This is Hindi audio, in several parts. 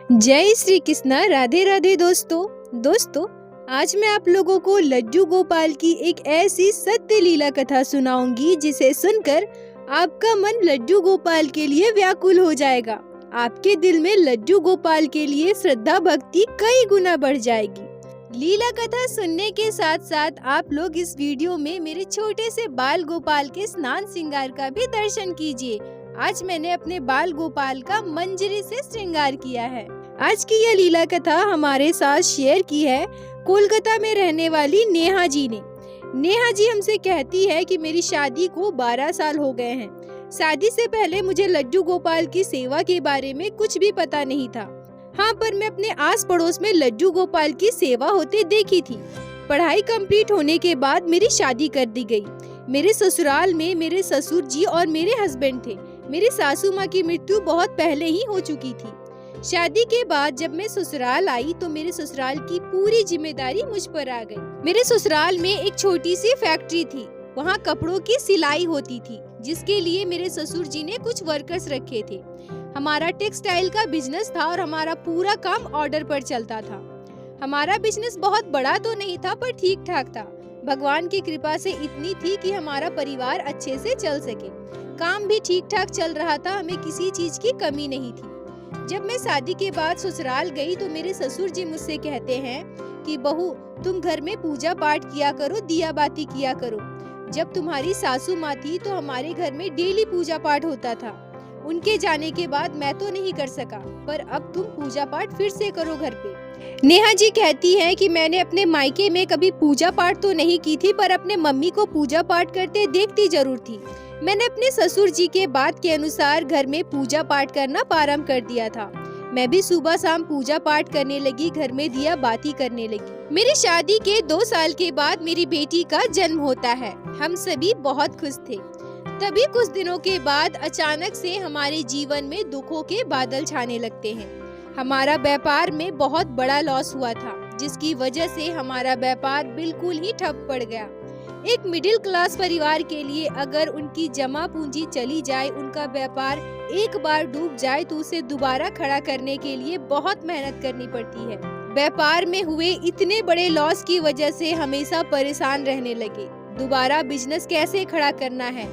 जय श्री कृष्णा। राधे राधे दोस्तों, आज मैं आप लोगों को लड्डू गोपाल की एक ऐसी सत्य लीला कथा सुनाऊंगी जिसे सुनकर आपका मन लड्डू गोपाल के लिए व्याकुल हो जाएगा। आपके दिल में लड्डू गोपाल के लिए श्रद्धा भक्ति कई गुना बढ़ जाएगी। लीला कथा सुनने के साथ साथ आप लोग इस वीडियो में मेरे छोटे से बाल गोपाल के स्नान श्रृंगार का भी दर्शन कीजिए। आज मैंने अपने बाल गोपाल का मंजरी से श्रृंगार किया है। आज की यह लीला कथा हमारे साथ शेयर की है कोलकाता में रहने वाली नेहा जी ने। नेहा जी हमसे कहती है कि मेरी शादी को 12 साल हो गए हैं। शादी से पहले मुझे लड्डू गोपाल की सेवा के बारे में कुछ भी पता नहीं था। हाँ, पर मैं अपने आस पड़ोस में लड्डू गोपाल की सेवा होते देखी थी। पढ़ाई कंप्लीट होने के बाद मेरी शादी कर दी गई। मेरे ससुराल में मेरे ससुर जी और मेरे हस्बैंड थे। मेरी सासू माँ की मृत्यु बहुत पहले ही हो चुकी थी। शादी के बाद जब मैं ससुराल आई तो मेरे ससुराल की पूरी जिम्मेदारी मुझ पर आ गई। मेरे ससुराल में एक छोटी सी फैक्ट्री थी। वहाँ कपड़ों की सिलाई होती थी, जिसके लिए मेरे ससुर जी ने कुछ वर्कर्स रखे थे। हमारा टेक्सटाइल का बिजनेस था और हमारा पूरा काम ऑर्डर पर चलता था। हमारा बिजनेस बहुत बड़ा तो नहीं था, पर ठीक ठाक था। भगवान की कृपा से इतनी थी कि हमारा परिवार अच्छे से चल सके। काम भी ठीक ठाक चल रहा था, हमें किसी चीज की कमी नहीं थी। जब मैं शादी के बाद ससुराल गई तो मेरे ससुर जी मुझसे कहते हैं कि बहू, तुम घर में पूजा पाठ किया करो, दिया बाती किया करो। जब तुम्हारी सासू माँ थी तो हमारे घर में डेली पूजा पाठ होता था। उनके जाने के बाद मैं तो नहीं कर सका, पर अब तुम पूजा पाठ फिर से करो घर पे। नेहा जी कहती है कि मैंने अपने मायके में कभी पूजा पाठ तो नहीं की थी, पर अपने मम्मी को पूजा पाठ करते देखती जरूर थी। मैंने अपने ससुर जी के बात के अनुसार घर में पूजा पाठ करना प्रारंभ कर दिया था। मैं भी सुबह शाम पूजा पाठ करने लगी, घर में दिया बाती करने लगी। मेरी शादी के 2 साल के बाद मेरी बेटी का जन्म होता है। हम सभी बहुत खुश थे। तभी कुछ दिनों के बाद अचानक से हमारे जीवन में दुखों के बादल छाने लगते हैं। हमारा व्यापार में बहुत बड़ा लॉस हुआ था, जिसकी वजह से हमारा व्यापार बिल्कुल ही ठप पड़ गया। एक मिडिल क्लास परिवार के लिए अगर उनकी जमा पूंजी चली जाए, उनका व्यापार एक बार डूब जाए तो उसे दोबारा खड़ा करने के लिए बहुत मेहनत करनी पड़ती है। व्यापार में हुए इतने बड़े लॉस की वजह से हमेशा परेशान रहने लगे। दोबारा बिजनेस कैसे खड़ा करना है,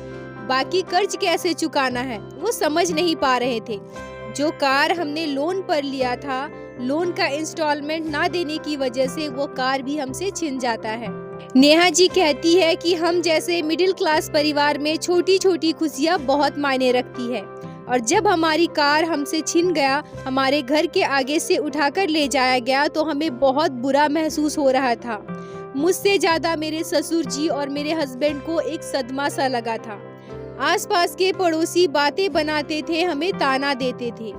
बाकी कर्ज कैसे चुकाना है, वो समझ नहीं पा रहे थे। जो कार हमने लोन पर लिया था, लोन का इंस्टॉलमेंट ना देने की वजह से वो कार भी हमसे छिन जाता है। नेहा जी कहती है कि हम जैसे मिडिल क्लास परिवार में छोटी छोटी खुशियाँ बहुत मायने रखती है, और जब हमारी कार हमसे छिन गया, हमारे घर के आगे से उठाकर ले जाया गया, तो हमें बहुत बुरा महसूस हो रहा था। मुझसे ज्यादा मेरे ससुर जी और मेरे हस्बैंड को एक सदमा सा लगा था। आसपास के पड़ोसी बातें बनाते थे, हमें ताना देते थे।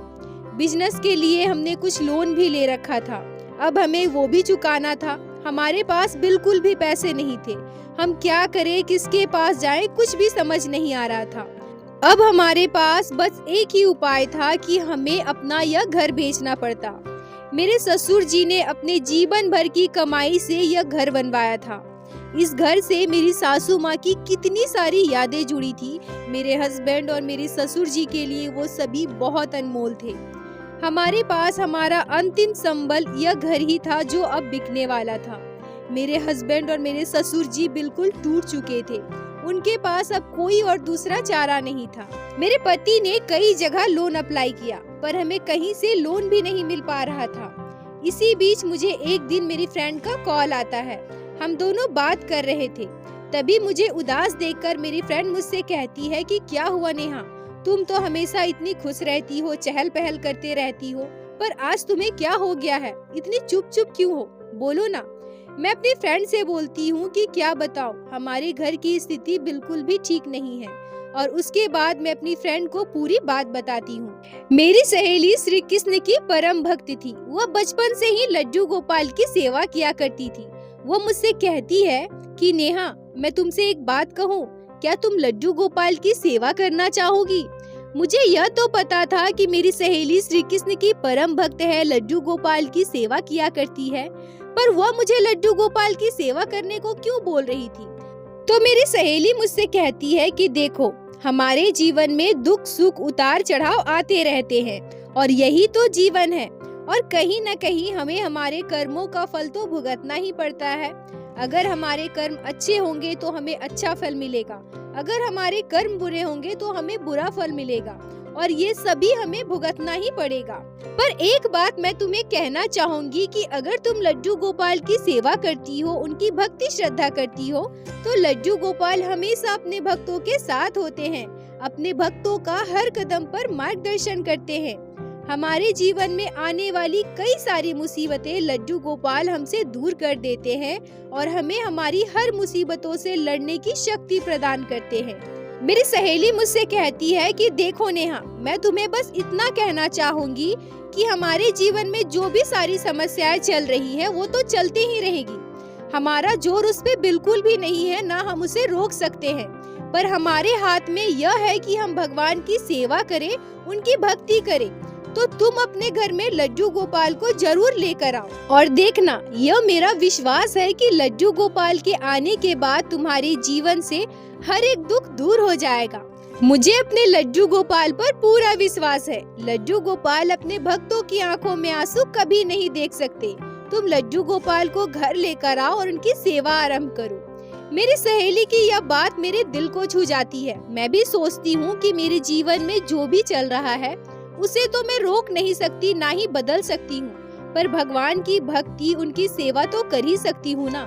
बिजनेस के लिए हमने कुछ लोन भी ले रखा था, अब हमें वो भी चुकाना था। हमारे पास बिल्कुल भी पैसे नहीं थे। हम क्या करें, किसके पास जाएं, कुछ भी समझ नहीं आ रहा था। अब हमारे पास बस एक ही उपाय था कि हमें अपना यह घर बेचना पड़ता। मेरे ससुर जी ने अपने जीवन भर की कमाई से यह घर बनवाया था। इस घर से मेरी सासू माँ की कितनी सारी यादें जुड़ी थी। मेरे हस्बैंड और मेरे ससुर जी के लिए वो सभी बहुत अनमोल थे। हमारे पास हमारा अंतिम संबल यह घर ही था, जो अब बिकने वाला था। मेरे हस्बैंड और मेरे ससुर जी बिल्कुल टूट चुके थे। उनके पास अब कोई और दूसरा चारा नहीं था। मेरे पति ने कई जगह लोन अप्लाई किया, पर हमें कहीं से लोन भी नहीं मिल पा रहा था। इसी बीच मुझे एक दिन मेरी फ्रेंड का कॉल आता है। हम दोनों बात कर रहे थे, तभी मुझे उदास देखकर मेरी फ्रेंड मुझसे कहती है कि क्या हुआ नेहा, तुम तो हमेशा इतनी खुश रहती हो, चहल पहल करते रहती हो, पर आज तुम्हें क्या हो गया है, इतनी चुप चुप क्यों हो, बोलो ना। मैं अपनी फ्रेंड से बोलती हूँ कि क्या बताओ, हमारे घर की स्थिति बिल्कुल भी ठीक नहीं है। और उसके बाद मैं अपनी फ्रेंड को पूरी बात बताती हूँ। मेरी सहेली श्री कृष्ण की परम भक्त थी। वह बचपन से ही लड्डू गोपाल की सेवा किया करती थी। वो मुझसे कहती है कि नेहा, मैं तुमसे एक बात कहूँ, क्या तुम लड्डू गोपाल की सेवा करना चाहोगी? मुझे यह तो पता था कि मेरी सहेली श्री कृष्ण की परम भक्त है, लड्डू गोपाल की सेवा किया करती है, पर वह मुझे लड्डू गोपाल की सेवा करने को क्यों बोल रही थी? तो मेरी सहेली मुझसे कहती है कि देखो, हमारे जीवन में दुख सुख उतार चढ़ाव आते रहते हैं, और यही तो जीवन है। और कहीं न कहीं हमें हमारे कर्मों का फल तो भुगतना ही पड़ता है। अगर हमारे कर्म अच्छे होंगे तो हमें अच्छा फल मिलेगा, अगर हमारे कर्म बुरे होंगे तो हमें बुरा फल मिलेगा, और ये सभी हमें भुगतना ही पड़ेगा। पर एक बात मैं तुम्हें कहना चाहूंगी कि अगर तुम लड्डू गोपाल की सेवा करती हो, उनकी भक्ति श्रद्धा करती हो, तो लड्डू गोपाल हमेशा अपने भक्तों के साथ होते हैं, अपने भक्तों का हर कदम पर मार्गदर्शन करते हैं। हमारे जीवन में आने वाली कई सारी मुसीबतें लड्डू गोपाल हमसे दूर कर देते हैं और हमें हमारी हर मुसीबतों से लड़ने की शक्ति प्रदान करते हैं। मेरी सहेली मुझसे कहती है कि देखो नेहा, मैं तुम्हें बस इतना कहना चाहूंगी कि हमारे जीवन में जो भी सारी समस्याएं चल रही हैं वो तो चलती ही रहेगी। हमारा जोर उस पे बिल्कुल भी नहीं है, ना हम उसे रोक सकते हैं, पर हमारे हाथ में यह है कि हम भगवान की सेवा करें, उनकी भक्ति करें। तो तुम अपने घर में लड्डू गोपाल को जरूर लेकर आओ, और देखना, यह मेरा विश्वास है कि लड्डू गोपाल के आने के बाद तुम्हारे जीवन से हर एक दुख दूर हो जाएगा। मुझे अपने लड्डू गोपाल पर पूरा विश्वास है। लड्डू गोपाल अपने भक्तों की आंखों में आंसू कभी नहीं देख सकते। तुम लड्डू गोपाल को घर लेकर आओ और उनकी सेवा आरंभ करो। मेरी सहेली की यह बात मेरे दिल को छू जाती है। मैं भी सोचती हूँ कि मेरे जीवन में जो भी चल रहा है उसे तो मैं रोक नहीं सकती, ना ही बदल सकती हूँ, पर भगवान की भक्ति, उनकी सेवा तो कर ही सकती हूँ ना।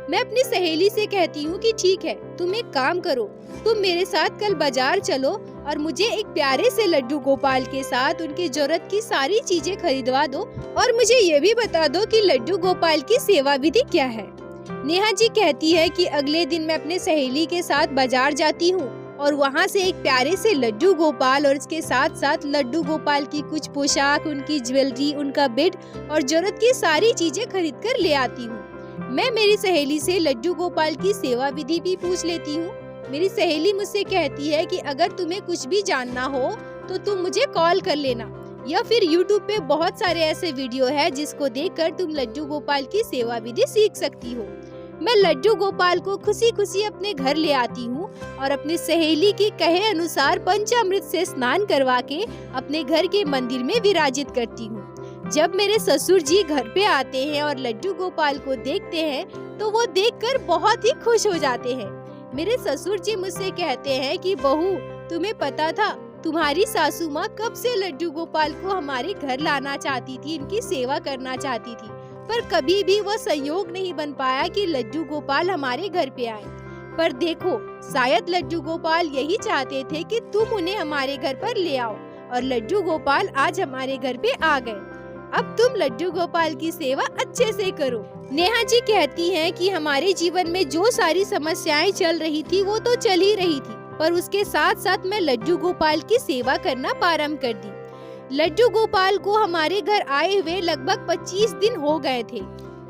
मैं अपनी सहेली से कहती हूँ कि ठीक है, तुम एक काम करो, तुम मेरे साथ कल बाजार चलो और मुझे एक प्यारे से लड्डू गोपाल के साथ उनकी जरूरत की सारी चीजें खरीदवा दो, और मुझे ये भी बता दो कि लड्डू गोपाल की सेवा विधि क्या है। नेहा जी कहती है कि अगले दिन मैं अपने सहेली के साथ बाजार जाती हूँ और वहाँ से एक प्यारे से लड्डू गोपाल और इसके साथ साथ लड्डू गोपाल की कुछ पोशाक, उनकी ज्वेलरी, उनका बेड और जरूरत की सारी चीजें खरीद कर ले आती हूँ। मैं मेरी सहेली से लड्डू गोपाल की सेवा विधि भी पूछ लेती हूँ। मेरी सहेली मुझसे कहती है कि अगर तुम्हें कुछ भी जानना हो तो तुम मुझे कॉल कर लेना, या फिर YouTube पे बहुत सारे ऐसे वीडियो है जिसको देखकर तुम लड्डू गोपाल की सेवा विधि सीख सकती हो। मैं लड्डू गोपाल को खुशी खुशी अपने घर ले आती हूँ और अपनी सहेली के कहे अनुसार पंचामृत से स्नान करवा के अपने घर के मंदिर में विराजित करती हूँ। जब मेरे ससुर जी घर पे आते हैं और लड्डू गोपाल को देखते हैं तो वो देखकर बहुत ही खुश हो जाते हैं। मेरे ससुर जी मुझसे कहते हैं कि बहू, तुम्हें पता था तुम्हारी सासू माँ कब से लड्डू गोपाल को हमारे घर लाना चाहती थी, इनकी सेवा करना चाहती थी, पर कभी भी वह संयोग नहीं बन पाया कि लड्डू गोपाल हमारे घर पे आए। पर देखो, शायद लड्डू गोपाल यही चाहते थे कि तुम उन्हें हमारे घर पर ले आओ, और लड्डू गोपाल आज हमारे घर पे आ गए। अब तुम लड्डू गोपाल की सेवा अच्छे से करो। नेहा जी कहती हैं कि हमारे जीवन में जो सारी समस्याएं चल रही थी वो तो चल ही रही थी, पर उसके साथ साथ मैं लड्डू गोपाल की सेवा करना प्रारंभ कर दी। लड्डू गोपाल को हमारे घर आए हुए लगभग 25 दिन हो गए थे।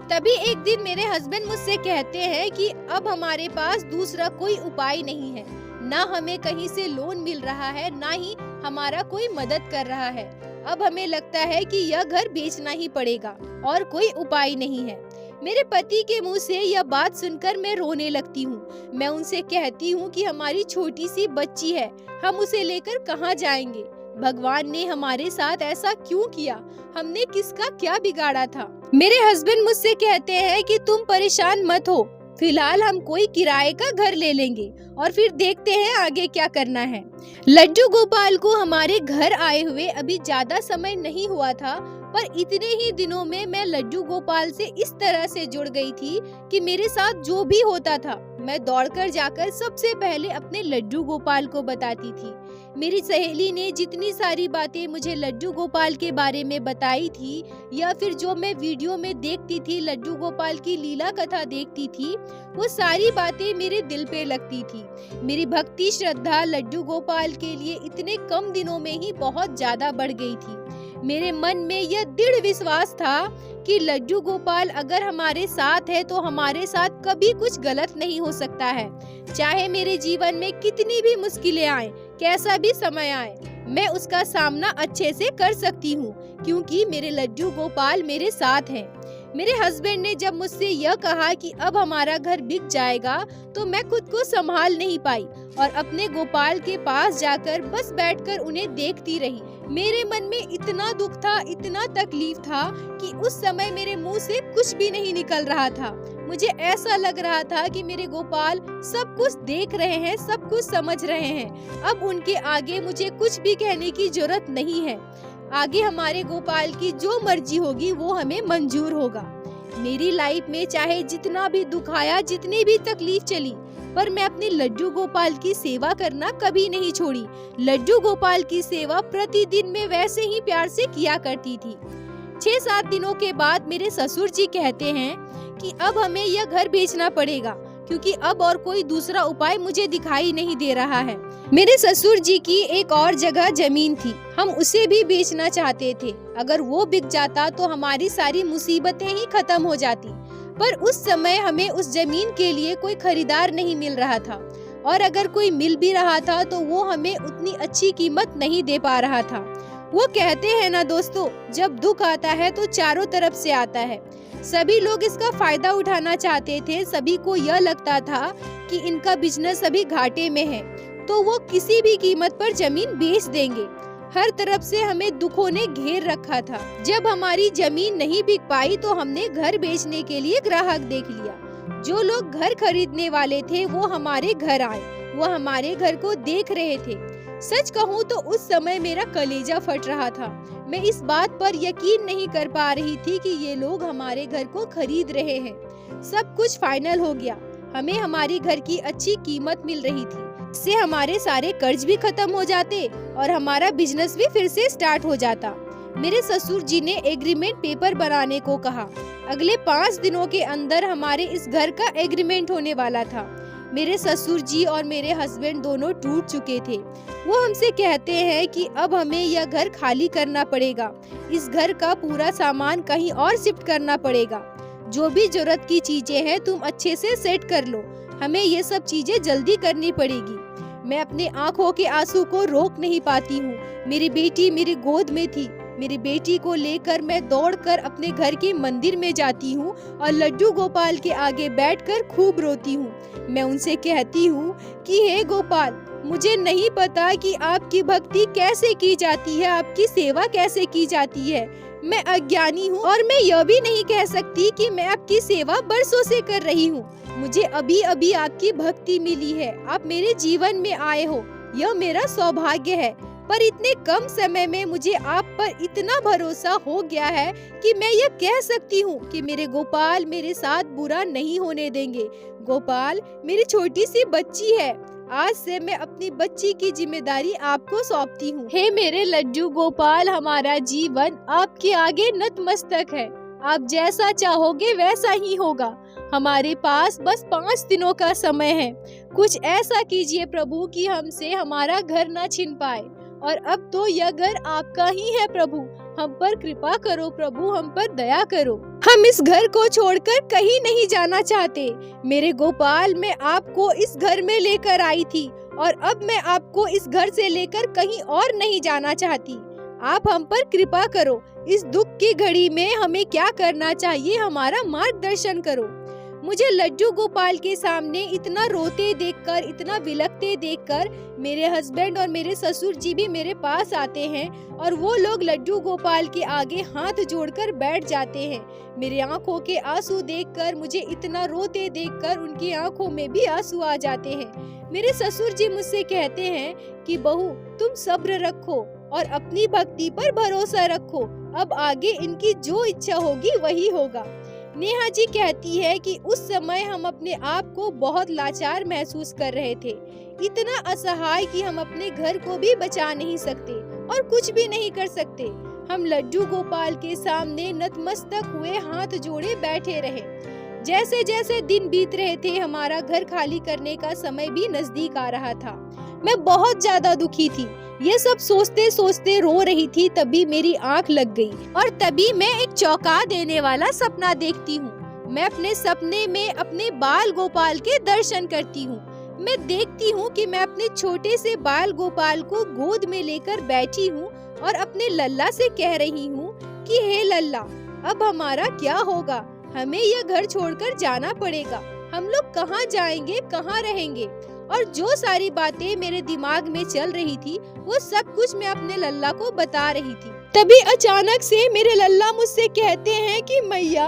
तभी एक दिन मेरे हस्बैंड मुझसे कहते हैं कि अब हमारे पास दूसरा कोई उपाय नहीं है, ना हमें कहीं से लोन मिल रहा है, ना ही हमारा कोई मदद कर रहा है। अब हमें लगता है कि यह घर बेचना ही पड़ेगा और कोई उपाय नहीं है। मेरे पति के मुंह से यह बात सुनकर मैं रोने लगती हूँ। मैं उनसे कहती हूँ कि हमारी छोटी सी बच्ची है, हम उसे लेकर कहाँ जाएंगे? भगवान ने हमारे साथ ऐसा क्यों किया? हमने किसका क्या बिगाड़ा था? मेरे हस्बैंड मुझसे कहते हैं कि तुम परेशान मत हो, फिलहाल हम कोई किराए का घर ले लेंगे और फिर देखते हैं आगे क्या करना है। लड्डू गोपाल को हमारे घर आए हुए अभी ज्यादा समय नहीं हुआ था, पर इतने ही दिनों में मैं लड्डू गोपाल से इस तरह से जुड़ गई थी कि मेरे साथ जो भी होता था मैं दौड़कर जाकर सबसे पहले अपने लड्डू गोपाल को बताती थी। मेरी सहेली ने जितनी सारी बातें मुझे लड्डू गोपाल के बारे में बताई थी, या फिर जो मैं वीडियो में देखती थी, लड्डू गोपाल की लीला कथा देखती थी, वो सारी बातें मेरे दिल पे लगती थी। मेरी भक्ति श्रद्धा लड्डू गोपाल के लिए इतने कम दिनों में ही बहुत ज्यादा बढ़ गई थी। मेरे मन में यह दृढ़ विश्वास था कि लड्डू गोपाल अगर हमारे साथ है तो हमारे साथ कभी कुछ गलत नहीं हो सकता है। चाहे मेरे जीवन में कितनी भी मुश्किलें आए, कैसा भी समय आए, मैं उसका सामना अच्छे से कर सकती हूँ, क्योंकि मेरे लड्डू गोपाल मेरे साथ हैं। मेरे हस्बैंड ने जब मुझसे यह कहा कि अब हमारा घर बिक जाएगा, तो मैं खुद को संभाल नहीं पाई और अपने गोपाल के पास जाकर बस बैठकर उन्हें देखती रही। मेरे मन में इतना दुख था, इतना तकलीफ था कि उस समय मेरे मुंह से कुछ भी नहीं निकल रहा था। मुझे ऐसा लग रहा था कि मेरे गोपाल सब कुछ देख रहे हैं, सब कुछ समझ रहे हैं। अब उनके आगे मुझे कुछ भी कहने की जरूरत नहीं है। आगे हमारे गोपाल की जो मर्जी होगी वो हमें मंजूर होगा। मेरी लाइफ में चाहे जितना भी दुख आया, जितनी भी तकलीफ चली, पर मैं अपने लड्डू गोपाल की सेवा करना कभी नहीं छोड़ी। लड्डू गोपाल की सेवा प्रतिदिन मैं वैसे ही प्यार से किया करती थी। 6-7 दिनों के बाद मेरे ससुर जी कहते हैं कि अब हमें यह घर बेचना पड़ेगा, क्योंकि अब और कोई दूसरा उपाय मुझे दिखाई नहीं दे रहा है। मेरे ससुर जी की एक और जगह जमीन थी, हम उसे भी बेचना चाहते थे। अगर वो बिक जाता तो हमारी सारी मुसीबतें ही खत्म हो जाती। पर उस समय हमें उस जमीन के लिए कोई खरीदार नहीं मिल रहा था, और अगर कोई मिल भी रहा था तो वो हमें उतनी अच्छी कीमत नहीं दे पा रहा था। वो कहते हैं ना दोस्तों, जब दुख आता है तो चारों तरफ से आता है। सभी लोग इसका फायदा उठाना चाहते थे। सभी को यह लगता था कि इनका बिजनेस अभी घाटे में है, तो वो किसी भी कीमत पर जमीन बेच देंगे। हर तरफ से हमें दुखों ने घेर रखा था। जब हमारी जमीन नहीं बिक पाई तो हमने घर बेचने के लिए ग्राहक देख लिया। जो लोग घर खरीदने वाले थे वो हमारे घर आए, वो हमारे घर को देख रहे थे। सच कहूँ तो उस समय मेरा कलेजा फट रहा था। मैं इस बात पर यकीन नहीं कर पा रही थी कि ये लोग हमारे घर को खरीद रहे हैं। सब कुछ फाइनल हो गया। हमें हमारी घर की अच्छी कीमत मिल रही थी। इससे हमारे सारे कर्ज भी खत्म हो जाते और हमारा बिजनेस भी फिर से स्टार्ट हो जाता। मेरे ससुर जी ने एग्रीमेंट पेपर बनाने को कहा। अगले 5 दिनों के अंदर हमारे इस घर का एग्रीमेंट होने वाला था। मेरे ससुर जी और मेरे हस्बैंड दोनों टूट चुके थे। वो हमसे कहते हैं कि अब हमें यह घर खाली करना पड़ेगा। इस घर का पूरा सामान कहीं और शिफ्ट करना पड़ेगा। जो भी जरूरत की चीजें हैं तुम अच्छे से सेट कर लो। हमें ये सब चीजें जल्दी करनी पड़ेगी। मैं अपने आंखों के आंसू को रोक नहीं पाती हूँ। मेरी बेटी मेरी गोद में थी। मेरी बेटी को लेकर मैं दौड़कर अपने घर के मंदिर में जाती हूँ और लड्डू गोपाल के आगे बैठकर खूब रोती हूँ। मैं उनसे कहती हूँ कि हे गोपाल, मुझे नहीं पता कि आपकी भक्ति कैसे की जाती है, आपकी सेवा कैसे की जाती है। मैं अज्ञानी हूँ और मैं यह भी नहीं कह सकती कि मैं आपकी सेवा बरसों से कर रही हूँ। मुझे अभी अभी आपकी भक्ति मिली है, आप मेरे जीवन में आए हो, यह मेरा सौभाग्य है। पर इतने कम समय में मुझे आप पर इतना भरोसा हो गया है कि मैं यह कह सकती हूँ कि मेरे गोपाल मेरे साथ बुरा नहीं होने देंगे। गोपाल मेरी छोटी सी बच्ची है। आज से मैं अपनी बच्ची की जिम्मेदारी आपको सौंपती हूँ। हे मेरे लड्डू गोपाल, हमारा जीवन आपके आगे नतमस्तक है। आप जैसा चाहोगे वैसा ही होगा। हमारे पास बस 5 दिनों का समय है। कुछ ऐसा कीजिए प्रभु कि हमसे हमारा घर न छिन पाए। और अब तो यह घर आपका ही है प्रभु। हम पर कृपा करो प्रभु, हम पर दया करो। हम इस घर को छोड़कर कहीं नहीं जाना चाहते। मेरे गोपाल, मैं आपको इस घर में लेकर आई थी और अब मैं आपको इस घर से लेकर कहीं और नहीं जाना चाहती। आप हम पर कृपा करो। इस दुख की घड़ी में हमें क्या करना चाहिए, हमारा मार्गदर्शन करो। मुझे लड्डू गोपाल के सामने इतना रोते देखकर, इतना विलखते देखकर मेरे हस्बैंड और मेरे ससुर जी भी मेरे पास आते हैं और वो लोग लड्डू गोपाल के आगे हाथ जोड़कर बैठ जाते हैं। मेरे आंखों के आंसू देखकर, मुझे इतना रोते देखकर उनकी आंखों में भी आंसू आ जाते हैं। मेरे ससुर जी मुझसे कहते हैं कि बहू, तुम सब्र रखो और अपनी भक्ति पर भरोसा रखो। अब आगे इनकी जो इच्छा होगी वही होगा। नेहा जी कहती है कि उस समय हम अपने आप को बहुत लाचार महसूस कर रहे थे, इतना असहाय कि हम अपने घर को भी बचा नहीं सकते और कुछ भी नहीं कर सकते। हम लड्डू गोपाल के सामने नतमस्तक हुए हाथ जोड़े बैठे रहे। जैसे जैसे दिन बीत रहे थे, हमारा घर खाली करने का समय भी नजदीक आ रहा था। मैं बहुत ज्यादा दुखी थी। ये सब सोचते सोचते रो रही थी, तभी मेरी आंख लग गई और तभी मैं एक चौंका देने वाला सपना देखती हूँ। मैं अपने सपने में अपने बाल गोपाल के दर्शन करती हूँ। मैं देखती हूँ कि मैं अपने छोटे से बाल गोपाल को गोद में लेकर बैठी हूँ और अपने लल्ला से कह रही हूँ कि हे लल्ला, अब हमारा क्या होगा? हमें यह घर छोड़कर जाना पड़ेगा। हम लोग कहाँ जाएंगे, कहाँ रहेंगे? और जो सारी बातें मेरे दिमाग में चल रही थी वो सब कुछ मैं अपने लल्ला को बता रही थी। तभी अचानक से मेरे लल्ला मुझसे कहते हैं कि मैया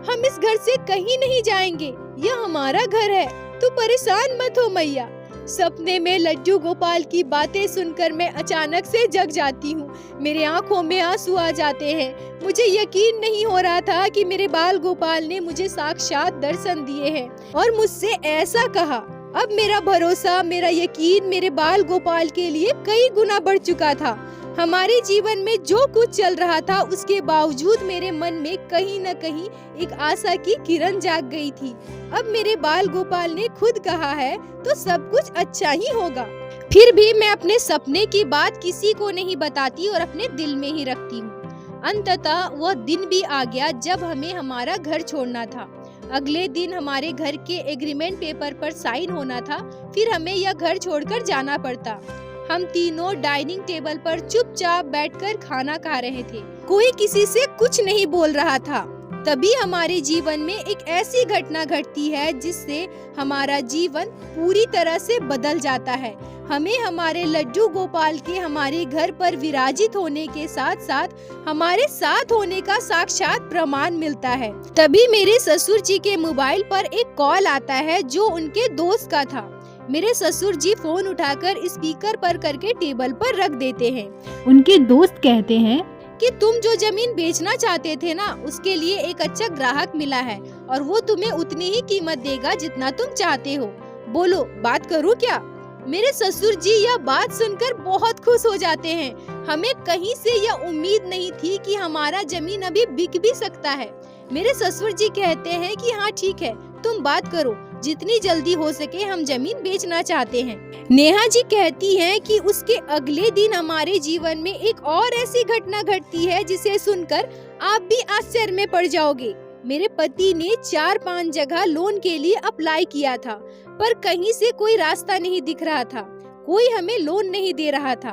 हम इस घर से कहीं नहीं जाएंगे, यह हमारा घर है, तू परेशान मत हो मैया। सपने में लड्डू गोपाल की बातें सुनकर मैं अचानक से जग जाती हूँ। मेरे आंखों में आंसू आ जाते हैं। मुझे यकीन नहीं हो रहा था कि मेरे बाल गोपाल ने मुझे साक्षात दर्शन दिए हैं और मुझसे ऐसा कहा। अब मेरा भरोसा, मेरा यकीन मेरे बाल गोपाल के लिए कई गुना बढ़ चुका था। हमारे जीवन में जो कुछ चल रहा था उसके बावजूद मेरे मन में कहीं न कहीं एक आशा की किरण जाग गई थी। अब मेरे बाल गोपाल ने खुद कहा है तो सब कुछ अच्छा ही होगा। फिर भी मैं अपने सपने की बात किसी को नहीं बताती और अपने दिल में ही रखती हूँ। अंततः वह दिन भी आ गया जब हमें हमारा घर छोड़ना था। अगले दिन हमारे घर के एग्रीमेंट पेपर पर साइन होना था, फिर हमें यह घर छोड़कर जाना पड़ता। हम तीनों डाइनिंग टेबल पर चुपचाप बैठकर खाना खा रहे थे। कोई किसी से कुछ नहीं बोल रहा था। तभी हमारे जीवन में एक ऐसी घटना घटती है जिससे हमारा जीवन पूरी तरह से बदल जाता है। हमें हमारे लड्डू गोपाल के हमारे घर पर विराजित होने के साथ साथ हमारे साथ होने का साक्षात प्रमाण मिलता है। तभी मेरे ससुर जी के मोबाइल पर एक कॉल आता है जो उनके दोस्त का था। मेरे ससुर जी फोन उठाकर स्पीकर पर करके टेबल पर रख देते हैं। उनके दोस्त कहते हैं कि तुम जो जमीन बेचना चाहते थे ना, उसके लिए एक अच्छा ग्राहक मिला है और वो तुम्हें उतनी ही कीमत देगा जितना तुम चाहते हो। बोलो बात करूं क्या? मेरे ससुर जी यह बात सुनकर बहुत खुश हो जाते हैं। हमें कहीं से यह उम्मीद नहीं थी कि हमारा जमीन अभी बिक भी सकता है। मेरे ससुर जी कहते हैं कि हाँ ठीक है, तुम बात करो, जितनी जल्दी हो सके हम जमीन बेचना चाहते हैं। नेहा जी कहती हैं कि उसके अगले दिन हमारे जीवन में एक और ऐसी घटना घटती है जिसे सुनकर आप भी आश्चर्य में पड़ जाओगे। मेरे पति ने 4-5 जगह लोन के लिए अप्लाई किया था, पर कहीं से कोई रास्ता नहीं दिख रहा था। कोई हमें लोन नहीं दे रहा था।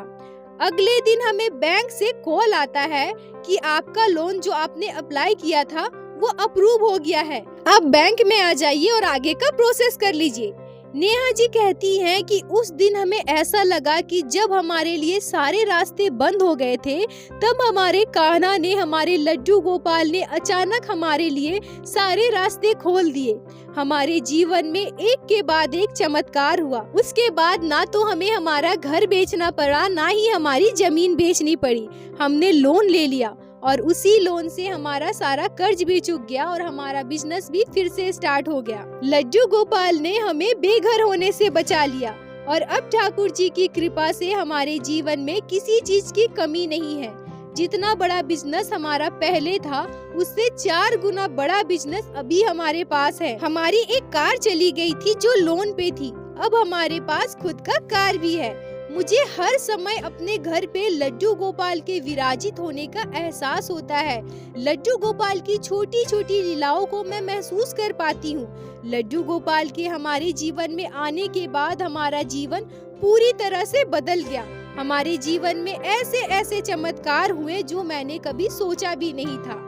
अगले दिन हमें बैंक से कॉल आता है कि आपका लोन जो आपने अप्लाई किया था वो अप्रूव हो गया है, आप बैंक में आ जाइए और आगे का प्रोसेस कर लीजिए। नेहा जी कहती हैं कि उस दिन हमें ऐसा लगा कि जब हमारे लिए सारे रास्ते बंद हो गए थे तब हमारे कान्हा ने, हमारे लड्डू गोपाल ने अचानक हमारे लिए सारे रास्ते खोल दिए। हमारे जीवन में एक के बाद एक चमत्कार हुआ। उसके बाद ना तो हमें हमारा घर बेचना पड़ा, ना ही हमारी जमीन बेचनी पड़ी। हमने लोन ले लिया और उसी लोन से हमारा सारा कर्ज भी चुक गया और हमारा बिजनेस भी फिर से स्टार्ट हो गया। लड्डू गोपाल ने हमें बेघर होने से बचा लिया और अब ठाकुर जी की कृपा से हमारे जीवन में किसी चीज की कमी नहीं है। जितना बड़ा बिजनेस हमारा पहले था उससे 4 गुना बड़ा बिजनेस अभी हमारे पास है। हमारी एक कार चली गई थी जो लोन पे थी, अब हमारे पास खुद का कार भी है। मुझे हर समय अपने घर पे लड्डू गोपाल के विराजित होने का एहसास होता है। लड्डू गोपाल की छोटी छोटी लीलाओं को मैं महसूस कर पाती हूँ। लड्डू गोपाल के हमारे जीवन में आने के बाद हमारा जीवन पूरी तरह से बदल गया। हमारे जीवन में ऐसे ऐसे चमत्कार हुए जो मैंने कभी सोचा भी नहीं था।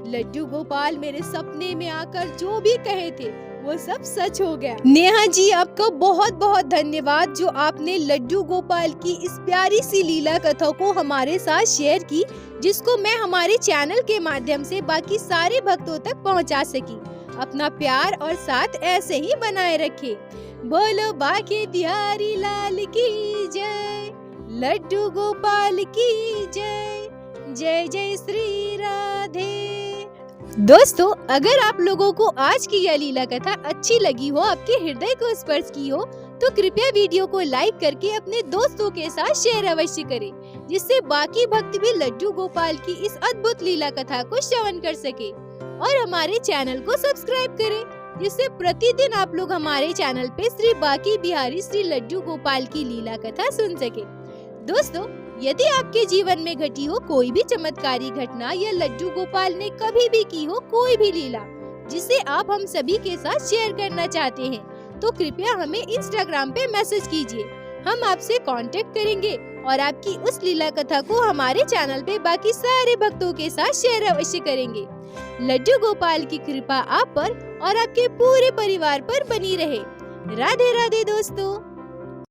लड्डू गोपाल मेरे सपने में आकर जो भी कहे थे वो सब सच हो गया। नेहा जी आपका बहुत बहुत धन्यवाद जो आपने लड्डू गोपाल की इस प्यारी सी लीला कथा को हमारे साथ शेयर की, जिसको मैं हमारे चैनल के माध्यम से बाकी सारे भक्तों तक पहुंचा सकी। अपना प्यार और साथ ऐसे ही बनाए रखे। बोलो बाके बिहारी लाल की जय, लड्डू गोपाल की जय, जय जय श्री राधे। दोस्तों अगर आप लोगों को आज की यह लीला कथा अच्छी लगी हो, आपके हृदय को स्पर्श की हो, तो कृपया वीडियो को लाइक करके अपने दोस्तों के साथ शेयर अवश्य करें, जिससे बाकी भक्त भी लड्डू गोपाल की इस अद्भुत लीला कथा को श्रवण कर सके। और हमारे चैनल को सब्सक्राइब करें, जिससे प्रतिदिन आप लोग हमारे चैनल पे श्री बाकी बिहारी श्री लड्डू गोपाल की लीला कथा सुन सके। दोस्तों यदि आपके जीवन में घटी हो कोई भी चमत्कारी घटना या लड्डू गोपाल ने कभी भी की हो कोई भी लीला जिसे आप हम सभी के साथ शेयर करना चाहते हैं, तो कृपया हमें इंस्टाग्राम पे मैसेज कीजिए। हम आपसे कांटेक्ट करेंगे और आपकी उस लीला कथा को हमारे चैनल पे बाकी सारे भक्तों के साथ शेयर अवश्य करेंगे। लड्डू गोपाल की कृपा आप पर और आपके पूरे परिवार पर बनी रहे। राधे राधे दोस्तों।